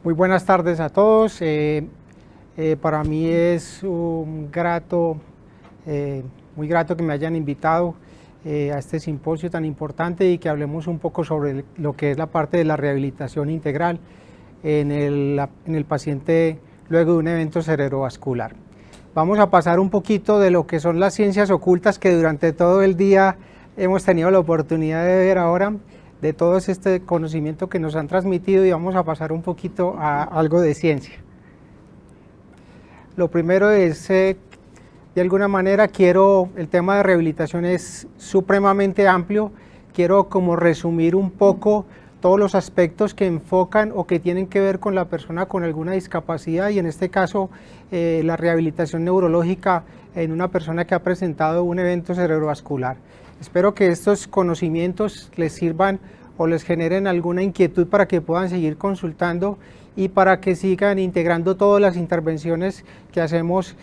Muy buenas tardes a todos. Para mí es muy grato que me hayan invitado a este simposio tan importante y que hablemos un poco sobre lo que es la parte de la rehabilitación integral en el paciente luego de un evento cerebrovascular. Vamos a pasar un poquito de lo que son las ciencias ocultas que durante todo el día hemos tenido la oportunidad de ver ahora, de todo este conocimiento que nos han transmitido, y vamos a pasar un poquito a algo de ciencia. Lo primero es, de alguna manera el tema de rehabilitación es supremamente amplio, quiero como resumir un poco todos los aspectos que enfocan o que tienen que ver con la persona con alguna discapacidad, y en este caso la rehabilitación neurológica en una persona que ha presentado un evento cerebrovascular. Espero que estos conocimientos les sirvan o les generen alguna inquietud para que puedan seguir consultando y para que sigan integrando todas las intervenciones que hacemos,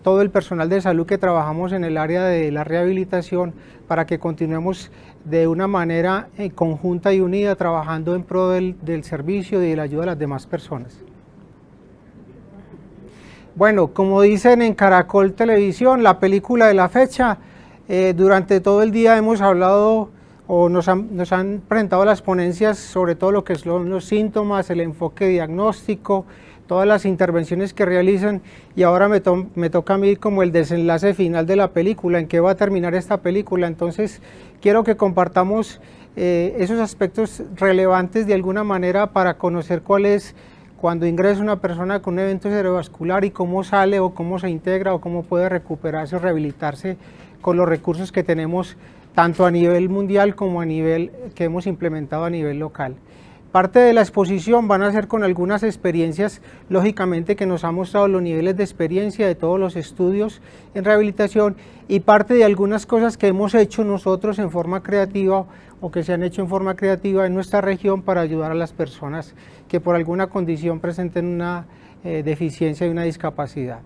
todo el personal de salud que trabajamos en el área de la rehabilitación, para que continuemos de una manera conjunta y unida trabajando en pro del servicio y de la ayuda a las demás personas. Bueno, como dicen en Caracol Televisión, la película de la fecha, durante todo el día hemos hablado o nos han presentado las ponencias sobre todo lo que son los síntomas, el enfoque diagnóstico, todas las intervenciones que realizan, y ahora me toca a mí como el desenlace final de la película, en qué va a terminar esta película. Entonces quiero que compartamos esos aspectos relevantes de alguna manera para conocer cuál es cuando ingresa una persona con un evento cerebrovascular y cómo sale o cómo se integra o cómo puede recuperarse o rehabilitarse con los recursos que tenemos tanto a nivel mundial como a nivel que hemos implementado a nivel local. Parte de la exposición van a ser con algunas experiencias, lógicamente, que nos han mostrado los niveles de experiencia de todos los estudios en rehabilitación, y parte de algunas cosas que hemos hecho nosotros en forma creativa o que se han hecho en forma creativa en nuestra región para ayudar a las personas que por alguna condición presenten una deficiencia y una discapacidad.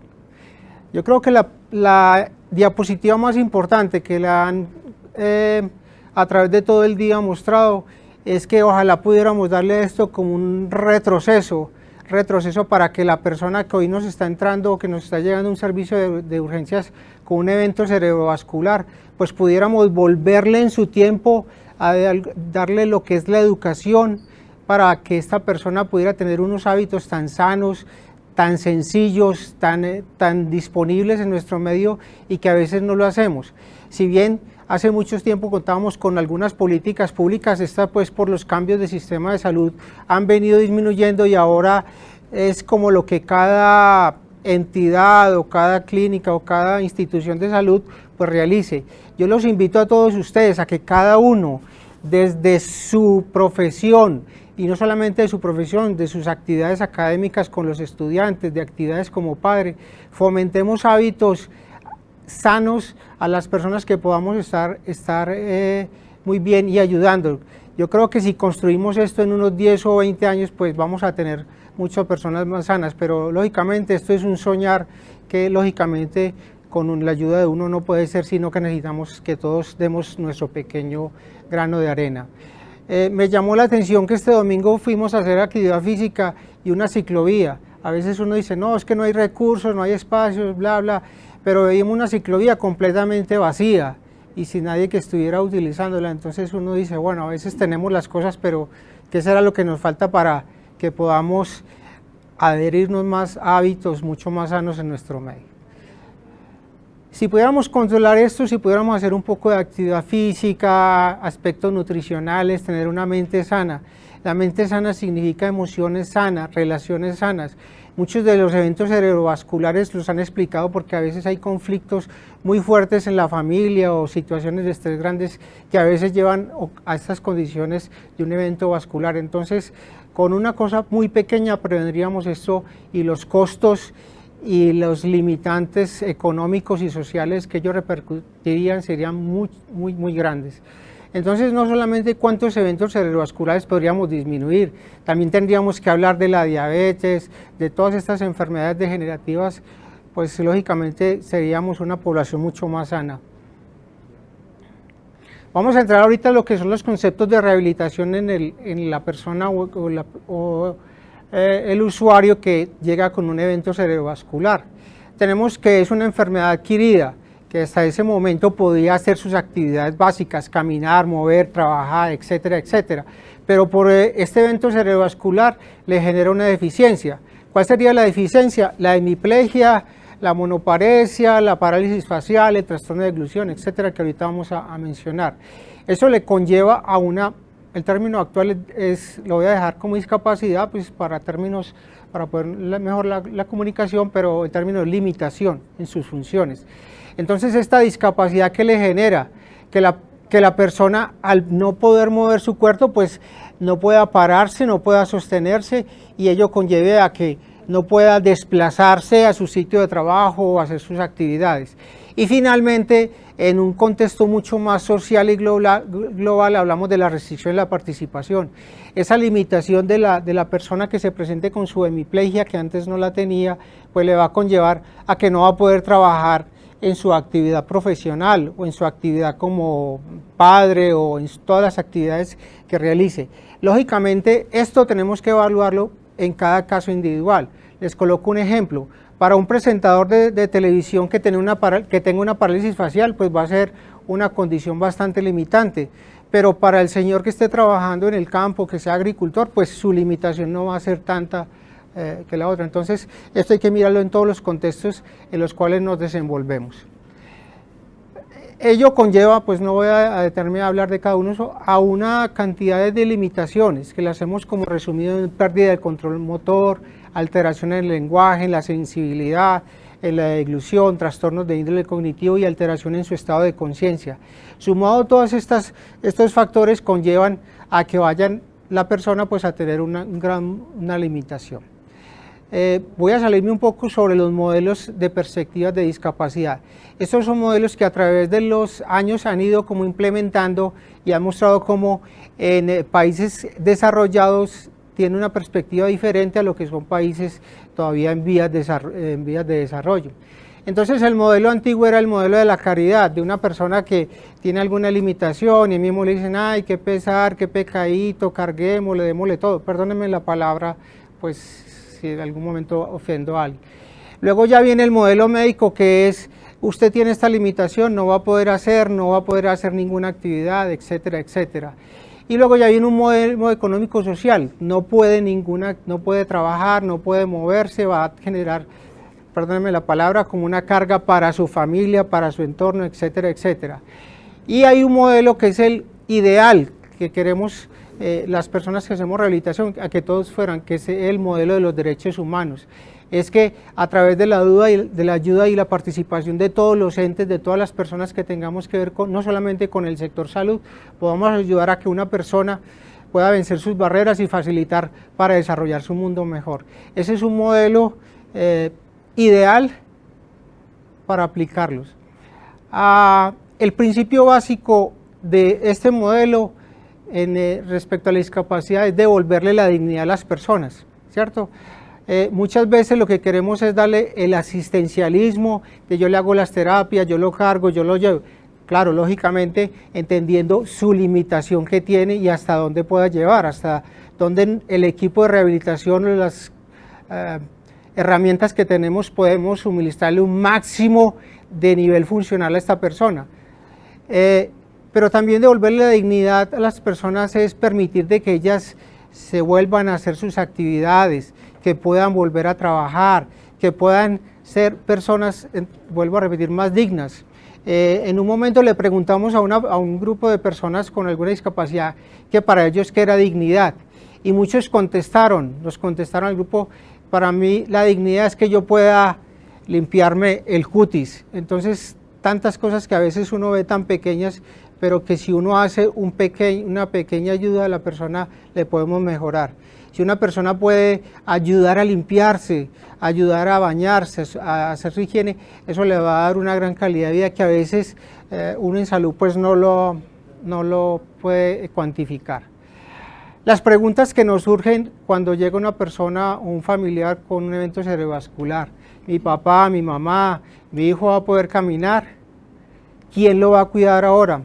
Yo creo que la diapositiva más importante que la han a través de todo el día mostrado es que ojalá pudiéramos darle esto como un retroceso para que la persona que hoy nos está entrando o que nos está llegando a un servicio de urgencias con un evento cerebrovascular, pues pudiéramos volverle en su tiempo a darle lo que es la educación para que esta persona pudiera tener unos hábitos tan sanos, tan sencillos, tan disponibles en nuestro medio, y que a veces no lo hacemos. Si bien hace mucho tiempo contábamos con algunas políticas públicas, estas pues por los cambios de sistema de salud han venido disminuyendo, y ahora es como lo que cada entidad o cada clínica o cada institución de salud pues realice. Yo los invito a todos ustedes a que cada uno desde su profesión, y no solamente de su profesión, de sus actividades académicas con los estudiantes, de actividades como padre, fomentemos hábitos sanos a las personas que podamos estar muy bien y ayudando. Yo creo que si construimos esto en unos 10 o 20 años, pues vamos a tener muchas personas más sanas, pero lógicamente esto es un soñar que lógicamente con la ayuda de uno no puede ser, sino que necesitamos que todos demos nuestro pequeño grano de arena. Me llamó la atención que este domingo fuimos a hacer actividad física y una ciclovía. A veces uno dice, no, es que no hay recursos, no hay espacios, bla, bla, pero veíamos una ciclovía completamente vacía y sin nadie que estuviera utilizándola. Entonces uno dice, bueno, a veces tenemos las cosas, pero ¿qué será lo que nos falta para que podamos adherirnos más a hábitos mucho más sanos en nuestro medio? Si pudiéramos controlar esto, si pudiéramos hacer un poco de actividad física, aspectos nutricionales, tener una mente sana. La mente sana significa emociones sanas, relaciones sanas. Muchos de los eventos cerebrovasculares los han explicado porque a veces hay conflictos muy fuertes en la familia o situaciones de estrés grandes que a veces llevan a estas condiciones de un evento vascular. Entonces, con una cosa muy pequeña prevendríamos esto, y los costos y los limitantes económicos y sociales que ellos repercutirían serían muy grandes. Entonces, no solamente cuántos eventos cerebrovasculares podríamos disminuir, también tendríamos que hablar de la diabetes, de todas estas enfermedades degenerativas, pues lógicamente seríamos una población mucho más sana. Vamos a entrar ahorita a lo que son los conceptos de rehabilitación en la persona o el usuario que llega con un evento cerebrovascular. Tenemos que es una enfermedad adquirida, que hasta ese momento podía hacer sus actividades básicas, caminar, mover, trabajar, etcétera, etcétera. Pero por este evento cerebrovascular le genera una deficiencia. ¿Cuál sería la deficiencia? La hemiplegia, la monoparesia, la parálisis facial, el trastorno de oclusión, etcétera, que ahorita vamos a mencionar. Eso le conlleva a el término actual lo voy a dejar como discapacidad, pues para términos, para poder mejorar la comunicación, pero en términos de limitación en sus funciones. Entonces esta discapacidad que le genera, que la persona al no poder mover su cuerpo, pues no pueda pararse, no pueda sostenerse, y ello conlleve a que no pueda desplazarse a su sitio de trabajo o hacer sus actividades. Y finalmente, en un contexto mucho más social y global hablamos de la restricción de la participación. Esa limitación de la persona que se presente con su hemiplegia, que antes no la tenía, pues le va a conllevar a que no va a poder trabajar en su actividad profesional o en su actividad como padre o en todas las actividades que realice. Lógicamente, esto tenemos que evaluarlo en cada caso individual. Les coloco un ejemplo. Para un presentador de televisión que tenga una parálisis facial, pues va a ser una condición bastante limitante. Pero para el señor que esté trabajando en el campo, que sea agricultor, pues su limitación no va a ser tanta que la otra. Entonces, esto hay que mirarlo en todos los contextos en los cuales nos desenvolvemos. Ello conlleva, pues no voy a detenerme a hablar de cada uno, a una cantidad de limitaciones que las hemos como resumido en pérdida del control motor, alteración en el lenguaje, en la sensibilidad, en la deglución, trastornos de índole cognitivo y alteración en su estado de conciencia. Sumado todos estos factores conllevan a que la persona pues a tener una limitación. Voy a salirme un poco sobre los modelos de perspectivas de discapacidad. Estos son modelos que a través de los años han ido como implementando y han mostrado cómo en países desarrollados tiene una perspectiva diferente a lo que son países todavía en vías de desarrollo. Entonces el modelo antiguo era el modelo de la caridad, de una persona que tiene alguna limitación y a mí mismo le dicen, ay, qué pesar, qué pecadito, carguémosle, démosle todo. Perdónenme la palabra, pues si en algún momento ofendo a alguien. Luego ya viene el modelo médico, que es, usted tiene esta limitación, no va a poder hacer ninguna actividad, etcétera, etcétera. Y luego ya viene un modelo económico social, no puede trabajar, no puede moverse, va a generar, perdónenme la palabra, como una carga para su familia, para su entorno, etcétera, etcétera. Y hay un modelo que es el ideal, que queremos las personas que hacemos rehabilitación, a que todos fueran, que es el modelo de los derechos humanos. Es que a través de la ayuda y la participación de todos los entes, de todas las personas que tengamos que ver no solamente con el sector salud, podamos ayudar a que una persona pueda vencer sus barreras y facilitar para desarrollar su mundo mejor. Ese es un modelo ideal para aplicarlos. El principio básico de este modelo respecto a la discapacidad es devolverle la dignidad a las personas, ¿cierto? Muchas veces lo que queremos es darle el asistencialismo, de yo le hago las terapias, yo lo cargo, yo lo llevo. Claro, lógicamente entendiendo su limitación que tiene y hasta dónde pueda llevar, hasta dónde el equipo de rehabilitación o las herramientas que tenemos podemos suministrarle un máximo de nivel funcional a esta persona. Pero también devolverle la dignidad a las personas es permitir de que ellas se vuelvan a hacer sus actividades, que puedan volver a trabajar, que puedan ser personas, vuelvo a repetir, más dignas. En un momento le preguntamos a un grupo de personas con alguna discapacidad que para ellos qué era dignidad, y muchos nos contestaron al grupo, para mí la dignidad es que yo pueda limpiarme el cutis. Entonces, tantas cosas que a veces uno ve tan pequeñas, pero que si uno hace una pequeña ayuda a la persona, le podemos mejorar. Si una persona puede ayudar a limpiarse, ayudar a bañarse, a hacer su higiene, eso le va a dar una gran calidad de vida que a veces uno en salud pues no lo puede cuantificar. Las preguntas que nos surgen cuando llega una persona o un familiar con un evento cerebrovascular: mi papá, mi mamá, mi hijo va a poder caminar, ¿quién lo va a cuidar ahora?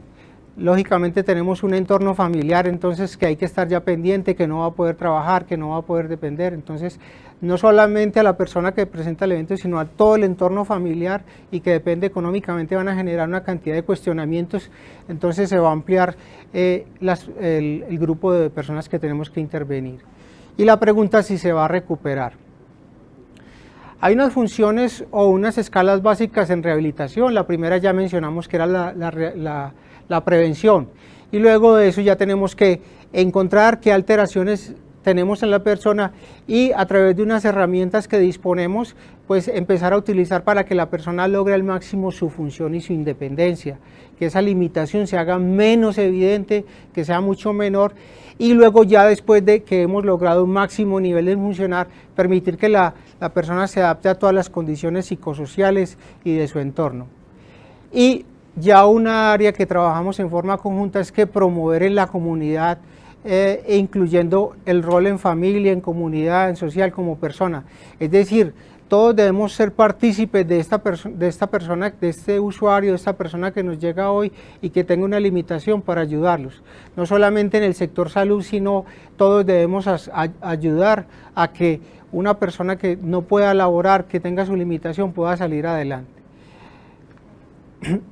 lógicamente tenemos un entorno familiar, entonces que hay que estar ya pendiente, que no va a poder trabajar, que no va a poder depender, entonces no solamente a la persona que presenta el evento, sino a todo el entorno familiar y que depende económicamente, van a generar una cantidad de cuestionamientos, entonces se va a ampliar el grupo de personas que tenemos que intervenir. Y la pregunta es si se va a recuperar. Hay unas funciones o unas escalas básicas en rehabilitación. La primera ya mencionamos que era la prevención, y luego de eso ya tenemos que encontrar qué alteraciones tenemos en la persona y a través de unas herramientas que disponemos, pues empezar a utilizar para que la persona logre al máximo su función y su independencia, que esa limitación se haga menos evidente, que sea mucho menor, y luego ya después de que hemos logrado un máximo nivel de funcionar, permitir que la persona se adapte a todas las condiciones psicosociales y de su entorno. Y ya una área que trabajamos en forma conjunta es que promover en la comunidad, incluyendo el rol en familia, en comunidad, en social, como persona. Es decir, todos debemos ser partícipes de esta persona, de este usuario, de esta persona que nos llega hoy y que tenga una limitación para ayudarlos. No solamente en el sector salud, sino todos debemos ayudar a que una persona que no pueda laborar, que tenga su limitación, pueda salir adelante.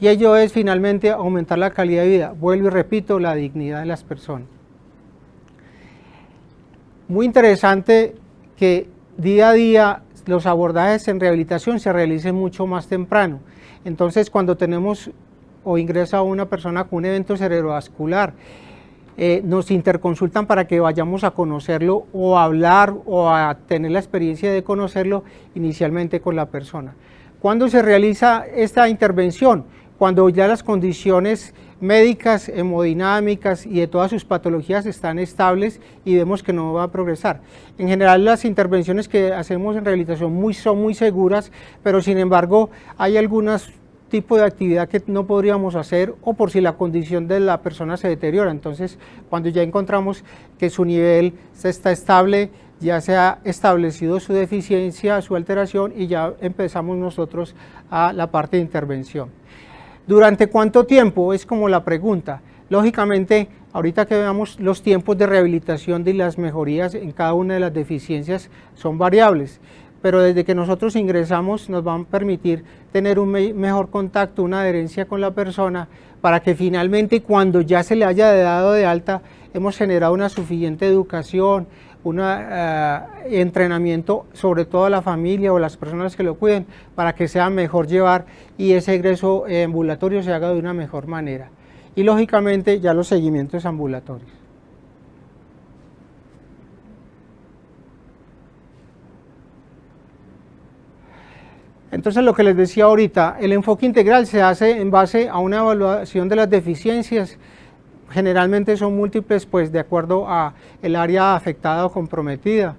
Y ello es finalmente aumentar la calidad de vida. Vuelvo y repito, la dignidad de las personas. Muy interesante que día a día los abordajes en rehabilitación se realicen mucho más temprano. Entonces, cuando tenemos o ingresa una persona con un evento cerebrovascular, nos interconsultan para que vayamos a conocerlo o a hablar o a tener la experiencia de conocerlo inicialmente con la persona. ¿Cuándo se realiza esta intervención? Cuando ya las condiciones médicas, hemodinámicas y de todas sus patologías están estables y vemos que no va a progresar. En general las intervenciones que hacemos en rehabilitación son muy seguras, pero sin embargo hay algunos tipos de actividad que no podríamos hacer o por si la condición de la persona se deteriora. Entonces, cuando ya encontramos que su nivel está estable, ya se ha establecido su deficiencia, su alteración, y ya empezamos nosotros a la parte de intervención. ¿Durante cuánto tiempo? Es como la pregunta. Lógicamente, ahorita que veamos los tiempos de rehabilitación de las mejorías en cada una de las deficiencias son variables, pero desde que nosotros ingresamos nos van a permitir tener un mejor contacto, una adherencia con la persona, para que finalmente cuando ya se le haya dado de alta, hemos generado una suficiente educación, un entrenamiento sobre todo a la familia o las personas que lo cuiden para que sea mejor llevar y ese egreso ambulatorio se haga de una mejor manera. Y lógicamente ya los seguimientos ambulatorios. Entonces, lo que les decía ahorita, el enfoque integral se hace en base a una evaluación de las deficiencias. Generalmente son múltiples, pues de acuerdo a el área afectada o comprometida.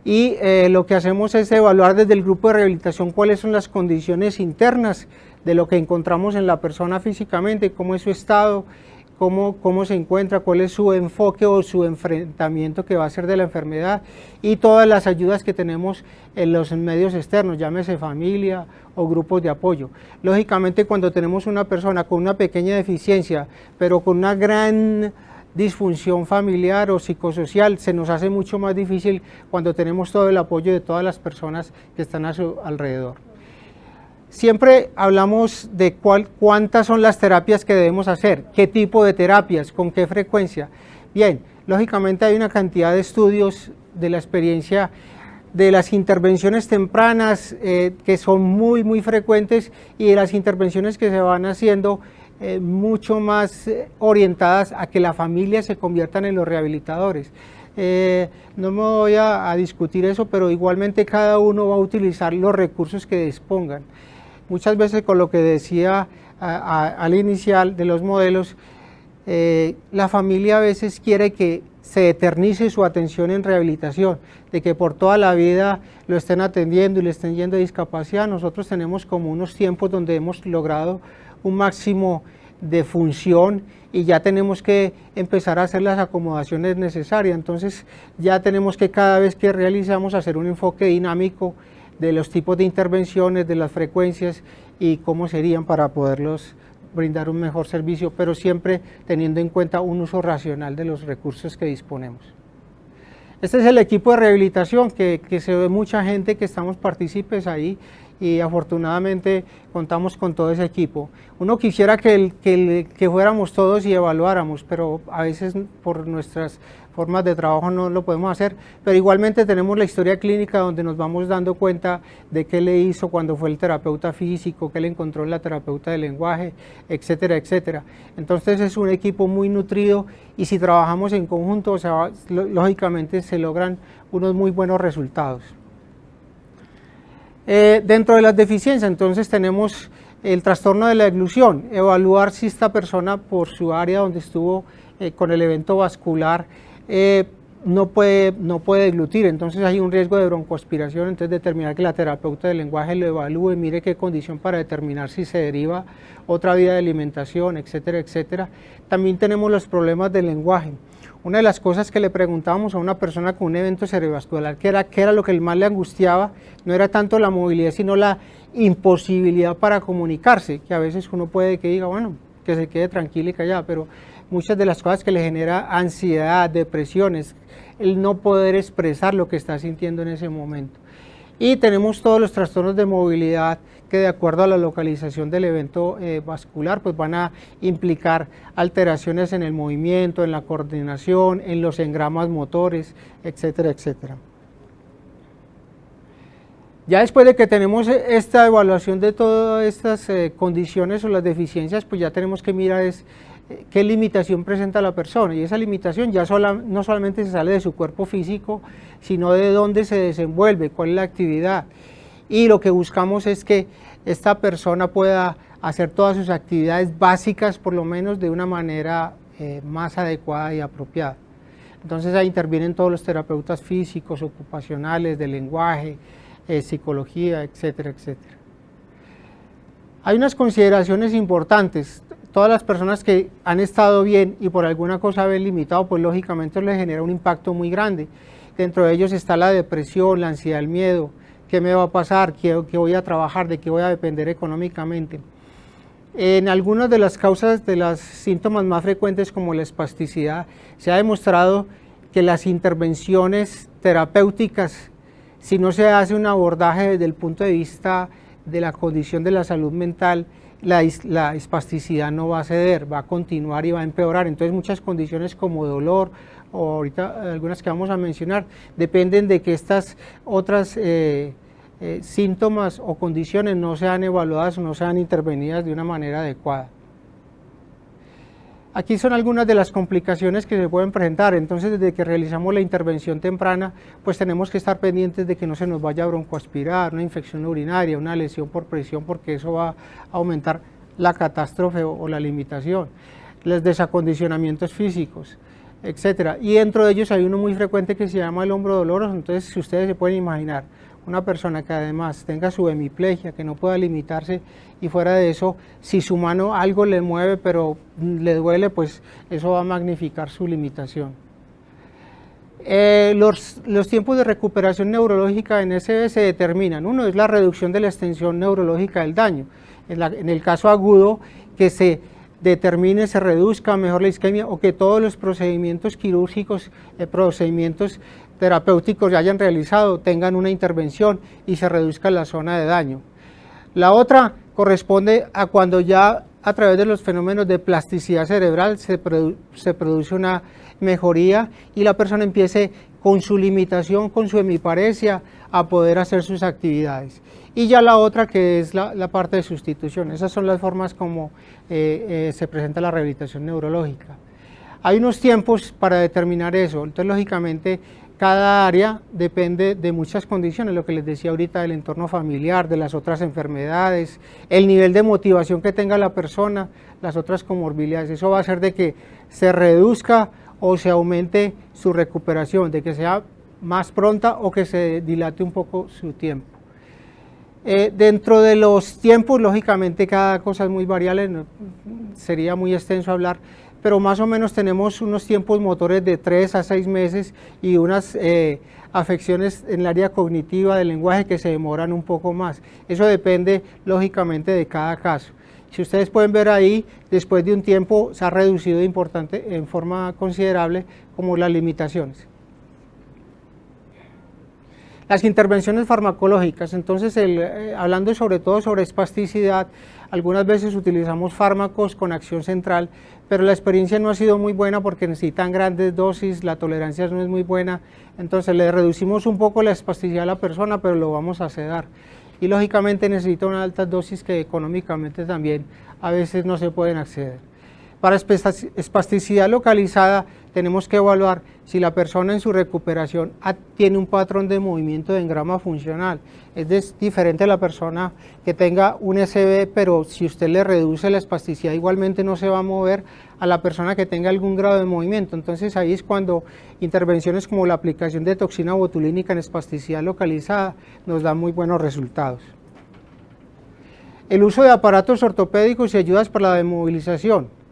Y lo que hacemos es evaluar desde el grupo de rehabilitación cuáles son las condiciones internas de lo que encontramos en la persona físicamente, cómo es su estado, cómo se encuentra, cuál es su enfoque o su enfrentamiento que va a ser de la enfermedad, y todas las ayudas que tenemos en los medios externos, llámese familia o grupos de apoyo. Lógicamente, cuando tenemos una persona con una pequeña deficiencia, pero con una gran disfunción familiar o psicosocial, se nos hace mucho más difícil cuando tenemos todo el apoyo de todas las personas que están a su alrededor. Siempre hablamos de cuántas son las terapias que debemos hacer, qué tipo de terapias, con qué frecuencia. Bien, lógicamente hay una cantidad de estudios de la experiencia de las intervenciones tempranas que son muy frecuentes y de las intervenciones que se van haciendo mucho más orientadas a que la familia se conviertan en los rehabilitadores. No me voy a discutir eso, pero igualmente cada uno va a utilizar los recursos que dispongan. Muchas veces, con lo que decía al inicial de los modelos, la familia a veces quiere que se eternice su atención en rehabilitación, de que por toda la vida lo estén atendiendo y le estén yendo a discapacidad. Nosotros tenemos como unos tiempos donde hemos logrado un máximo de función y ya tenemos que empezar a hacer las acomodaciones necesarias. Entonces ya tenemos que, cada vez que realizamos, hacer un enfoque dinámico de los tipos de intervenciones, de las frecuencias y cómo serían para poderlos brindar un mejor servicio, pero siempre teniendo en cuenta un uso racional de los recursos que disponemos. Este es el equipo de rehabilitación que se ve mucha gente que estamos partícipes ahí y afortunadamente contamos con todo ese equipo. Uno quisiera que fuéramos todos y evaluáramos, pero a veces por nuestras formas de trabajo no lo podemos hacer, pero igualmente tenemos la historia clínica donde nos vamos dando cuenta de qué le hizo cuando fue el terapeuta físico, qué le encontró en la terapeuta de lenguaje, etcétera, etcétera. Entonces es un equipo muy nutrido y si trabajamos en conjunto, lógicamente se logran unos muy buenos resultados. Dentro de las deficiencias, entonces tenemos el trastorno de la eglusión, evaluar si esta persona por su área donde estuvo con el evento vascular no puede deglutir, entonces hay un riesgo de broncoaspiración, entonces determinar que la terapeuta del lenguaje lo evalúe, mire qué condición para determinar si se deriva otra vía de alimentación, etcétera, etcétera. También tenemos los problemas del lenguaje. Una de las cosas que le preguntábamos a una persona con un evento cerebrovascular, qué era lo que más le angustiaba, no era tanto la movilidad, sino la imposibilidad para comunicarse, que a veces uno puede que diga, bueno, que se quede tranquilo y callado, pero muchas de las cosas que le genera ansiedad, depresiones, el no poder expresar lo que está sintiendo en ese momento. Y tenemos todos los trastornos de movilidad que de acuerdo a la localización del evento vascular pues van a implicar alteraciones en el movimiento, en la coordinación, en los engramas motores, etcétera, etcétera. Ya después de que tenemos esta evaluación de todas estas condiciones o las deficiencias, pues ya tenemos que mirar qué limitación presenta la persona, y esa limitación ya no solamente se sale de su cuerpo físico, sino de dónde se desenvuelve, cuál es la actividad, y lo que buscamos es que esta persona pueda hacer todas sus actividades básicas, por lo menos de una manera más adecuada y apropiada. Entonces ahí intervienen todos los terapeutas físicos, ocupacionales, de lenguaje, psicología, etcétera, etcétera. Hay unas consideraciones importantes. Todas las personas que han estado bien y por alguna cosa ven limitado, pues lógicamente les genera un impacto muy grande. Dentro de ellos está la depresión, la ansiedad, el miedo, qué me va a pasar, qué voy a trabajar, de qué voy a depender económicamente. En algunas de las causas de los síntomas más frecuentes como la espasticidad, se ha demostrado que las intervenciones terapéuticas, si no se hace un abordaje desde el punto de vista de la condición de la salud mental, la espasticidad no va a ceder, va a continuar y va a empeorar. Entonces muchas condiciones como dolor, o ahorita algunas que vamos a mencionar, dependen de que estas otras síntomas o condiciones no sean evaluadas o no sean intervenidas de una manera adecuada. Aquí son algunas de las complicaciones que se pueden presentar. Entonces desde que realizamos la intervención temprana, pues tenemos que estar pendientes de que no se nos vaya a broncoaspirar, una infección urinaria, una lesión por presión, porque eso va a aumentar la catástrofe o la limitación, los desacondicionamientos físicos, etcétera. Y dentro de ellos hay uno muy frecuente que se llama el hombro doloroso. Entonces si ustedes se pueden imaginar, una persona que además tenga su hemiplegia, que no pueda limitarse, y fuera de eso, si su mano algo le mueve pero le duele, pues eso va a magnificar su limitación. Los tiempos de recuperación neurológica en SB se determinan. Uno es la reducción de la extensión neurológica del daño. En el caso agudo, que se determine, se reduzca mejor la isquemia, o que todos los procedimientos quirúrgicos, procedimientos terapéuticos ya hayan realizado, tengan una intervención y se reduzca la zona de daño. La otra corresponde a cuando ya a través de los fenómenos de plasticidad cerebral se produce una mejoría y la persona empiece con su limitación, con su hemiparesia, a poder hacer sus actividades. Y ya la otra que es la parte de sustitución. Esas son las formas como se presenta la rehabilitación neurológica. Hay unos tiempos para determinar eso, entonces lógicamente cada área depende de muchas condiciones, lo que les decía ahorita del entorno familiar, de las otras enfermedades, el nivel de motivación que tenga la persona, las otras comorbilidades. Eso va a hacer de que se reduzca o se aumente su recuperación, de que sea más pronta o que se dilate un poco su tiempo. Dentro de los tiempos, lógicamente cada cosa es muy variable, sería muy extenso hablar, pero más o menos tenemos unos tiempos motores de 3 a 6 meses y unas afecciones en el área cognitiva del lenguaje que se demoran un poco más. Eso depende lógicamente de cada caso. Si ustedes pueden ver ahí, después de un tiempo se ha reducido en forma considerable como las limitaciones. Las intervenciones farmacológicas, entonces hablando sobre todo sobre espasticidad, algunas veces utilizamos fármacos con acción central, pero la experiencia no ha sido muy buena porque necesitan grandes dosis, la tolerancia no es muy buena, entonces le reducimos un poco la espasticidad a la persona, pero lo vamos a sedar. Y lógicamente necesita unas altas dosis que económicamente también a veces no se pueden acceder. Para espasticidad localizada tenemos que evaluar si la persona en su recuperación tiene un patrón de movimiento de engrama funcional. Es diferente a la persona que tenga un SB, pero si usted le reduce la espasticidad igualmente no se va a mover a la persona que tenga algún grado de movimiento. Entonces ahí es cuando intervenciones como la aplicación de toxina botulínica en espasticidad localizada nos dan muy buenos resultados. El uso de aparatos ortopédicos y ayudas para la demovilización.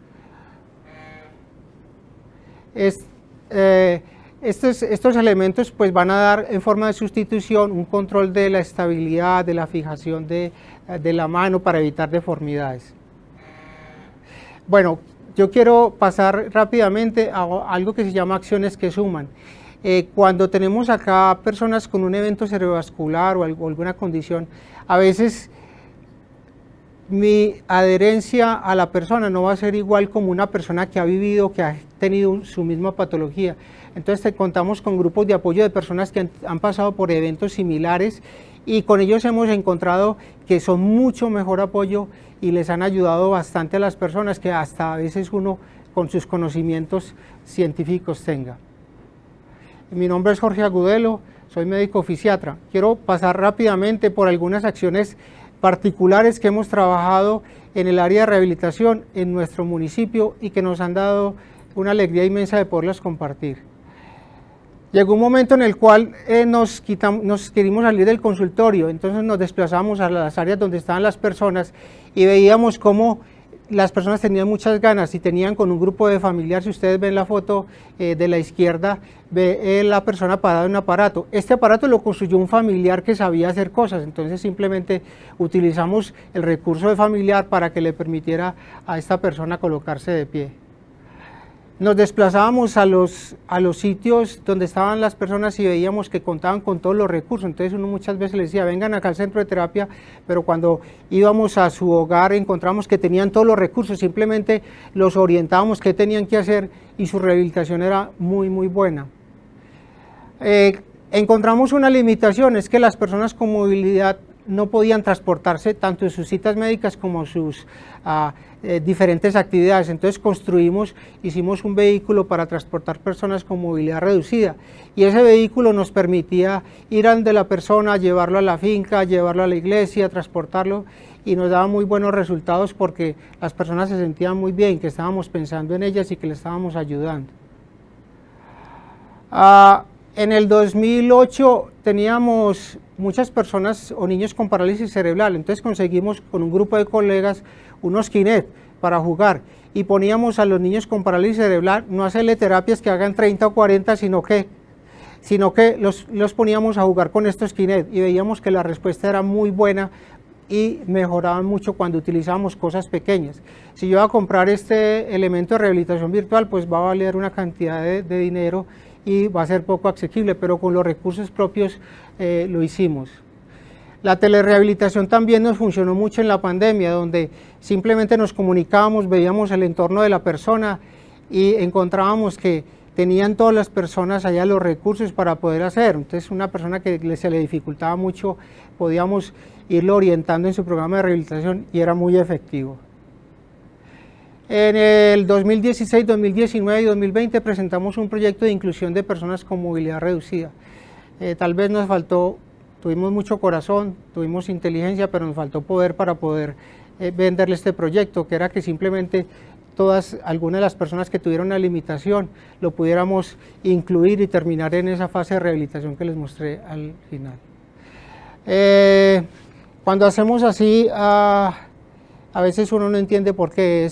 Estos elementos pues van a dar en forma de sustitución un control de la estabilidad, de la fijación de la mano para evitar deformidades. Bueno, yo quiero pasar rápidamente a algo que se llama acciones que suman. Cuando tenemos acá personas con un evento cerebrovascular o alguna condición, a veces mi adherencia a la persona no va a ser igual como una persona que ha vivido, que ha tenido su misma patología. Entonces contamos con grupos de apoyo de personas que han pasado por eventos similares y con ellos hemos encontrado que son mucho mejor apoyo y les han ayudado bastante a las personas que hasta a veces uno con sus conocimientos científicos tenga. Mi nombre es Jorge Agudelo, soy médico fisiatra. Quiero pasar rápidamente por algunas acciones particulares que hemos trabajado en el área de rehabilitación en nuestro municipio y que nos han dado una alegría inmensa de poderlas compartir. Llegó un momento en el cual nos queríamos salir del consultorio, entonces nos desplazamos a las áreas donde estaban las personas y veíamos cómo las personas tenían muchas ganas y tenían con un grupo de familiares. Si ustedes ven la foto de la izquierda, ve la persona parada en un aparato. Este aparato lo construyó un familiar que sabía hacer cosas, entonces simplemente utilizamos el recurso de familiar para que le permitiera a esta persona colocarse de pie. Nos desplazábamos a los sitios donde estaban las personas y veíamos que contaban con todos los recursos, entonces uno muchas veces les decía, vengan acá al centro de terapia, pero cuando íbamos a su hogar encontramos que tenían todos los recursos, simplemente los orientábamos qué tenían que hacer y su rehabilitación era muy buena. Encontramos una limitación, es que las personas con movilidad no podían transportarse tanto en sus citas médicas como en sus diferentes actividades, entonces hicimos un vehículo para transportar personas con movilidad reducida y ese vehículo nos permitía ir ante la persona, llevarlo a la finca, llevarlo a la iglesia, transportarlo y nos daba muy buenos resultados porque las personas se sentían muy bien, que estábamos pensando en ellas y que les estábamos ayudando. En el 2008 teníamos muchas personas o niños con parálisis cerebral, entonces conseguimos con un grupo de colegas unos Kinect para jugar y poníamos a los niños con parálisis cerebral no hacerle terapias que hagan 30 o 40, sino que los poníamos a jugar con estos Kinect y veíamos que la respuesta era muy buena y mejoraban mucho cuando utilizábamos cosas pequeñas. Si yo voy a comprar este elemento de rehabilitación virtual, pues va a valer una cantidad de dinero y va a ser poco asequible, pero con los recursos propios lo hicimos. La telerehabilitación también nos funcionó mucho en la pandemia, donde simplemente nos comunicábamos, veíamos el entorno de la persona y encontrábamos que tenían todas las personas allá los recursos para poder hacer. Entonces una persona que se le dificultaba mucho, podíamos irlo orientando en su programa de rehabilitación y era muy efectivo. En el 2016, 2019 y 2020 presentamos un proyecto de inclusión de personas con movilidad reducida. Tal vez nos faltó, tuvimos mucho corazón, tuvimos inteligencia, pero nos faltó poder para poder venderle este proyecto, que era que simplemente algunas de las personas que tuvieron una limitación lo pudiéramos incluir y terminar en esa fase de rehabilitación que les mostré al final. Cuando hacemos así, a veces uno no entiende por qué,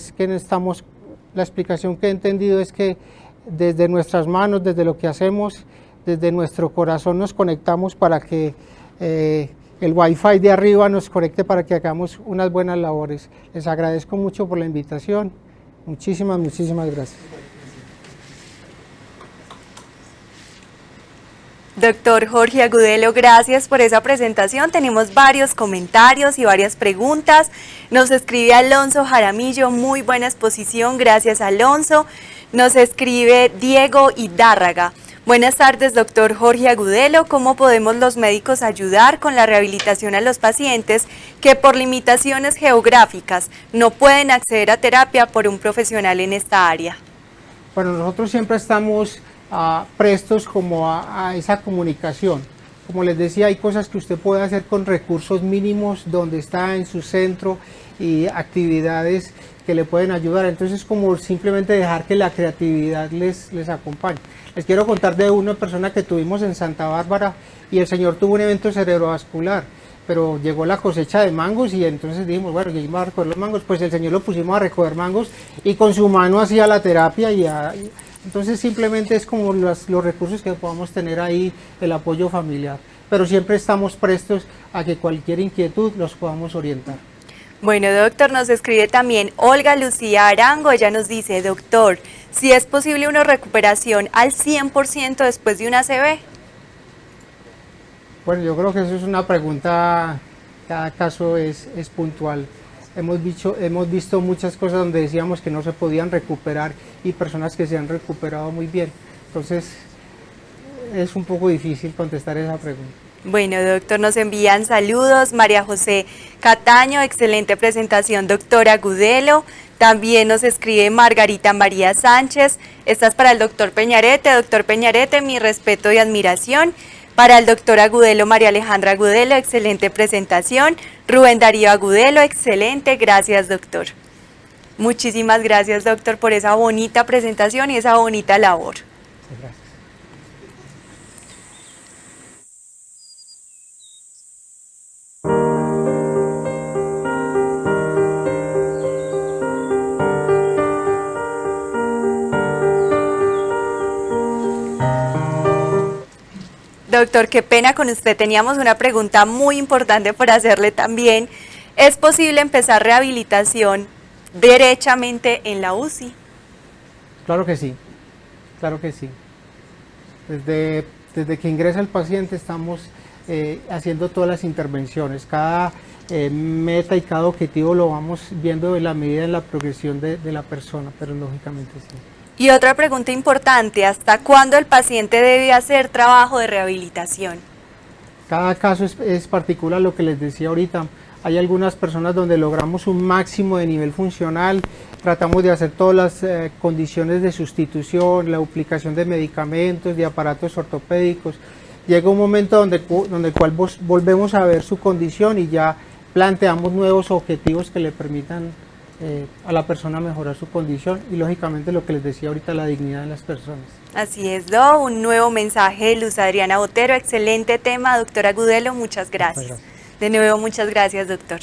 la explicación que he entendido es que desde nuestras manos, desde lo que hacemos, desde nuestro corazón nos conectamos para que el Wi-Fi de arriba nos conecte para que hagamos unas buenas labores. Les agradezco mucho por la invitación. Muchísimas gracias. Doctor Jorge Agudelo, gracias por esa presentación. Tenemos varios comentarios y varias preguntas. Nos escribe Alonso Jaramillo, muy buena exposición, gracias Alonso. Nos escribe Diego Hidárraga. Buenas tardes, doctor Jorge Agudelo. ¿Cómo podemos los médicos ayudar con la rehabilitación a los pacientes que por limitaciones geográficas no pueden acceder a terapia por un profesional en esta área? Bueno, nosotros siempre estamos prestos como a esa comunicación. Como les decía, hay cosas que usted puede hacer con recursos mínimos donde está en su centro y actividades que le pueden ayudar. Entonces, como simplemente dejar que la creatividad les acompañe. Les quiero contar de una persona que tuvimos en Santa Bárbara y el señor tuvo un evento cerebrovascular, pero llegó la cosecha de mangos y entonces dijimos, bueno, que iba a recoger los mangos, pues el señor lo pusimos a recoger mangos y con su mano hacía la terapia entonces simplemente es como los recursos que podamos tener ahí, el apoyo familiar, pero siempre estamos prestos a que cualquier inquietud los podamos orientar. Bueno, doctor, nos escribe también Olga Lucía Arango. Ella nos dice, doctor, si es posible una recuperación al 100% después de una ACV. Bueno, yo creo que eso es una pregunta, cada caso es puntual. Hemos visto muchas cosas donde decíamos que no se podían recuperar y personas que se han recuperado muy bien. Entonces, es un poco difícil contestar esa pregunta. Bueno, doctor, nos envían saludos. María José Cataño, excelente presentación, doctor Agudelo. También nos escribe Margarita María Sánchez. Esta es para el doctor Peñarete. Doctor Peñarete, mi respeto y admiración. Para el doctor Agudelo, María Alejandra Agudelo, excelente presentación. Rubén Darío Agudelo, excelente. Gracias, doctor. Muchísimas gracias, doctor, por esa bonita presentación y esa bonita labor. Gracias. Doctor, qué pena con usted, teníamos una pregunta muy importante por hacerle también. ¿Es posible empezar rehabilitación derechamente en la UCI? Claro que sí, claro que sí. Desde que ingresa el paciente estamos haciendo todas las intervenciones, cada meta y cada objetivo lo vamos viendo en la medida de la progresión de la persona, pero lógicamente sí. Y otra pregunta importante, ¿hasta cuándo el paciente debe hacer trabajo de rehabilitación? Cada caso es particular, lo que les decía ahorita. Hay algunas personas donde logramos un máximo de nivel funcional, tratamos de hacer todas las condiciones de sustitución, la duplicación de medicamentos, de aparatos ortopédicos. Llega un momento donde el cual volvemos a ver su condición y ya planteamos nuevos objetivos que le permitan a la persona mejorar su condición y lógicamente lo que les decía ahorita, la dignidad de las personas. Así es, un nuevo mensaje de Luz Adriana Botero, excelente tema, doctor Agudelo, muchas gracias. De nuevo, muchas gracias, doctor.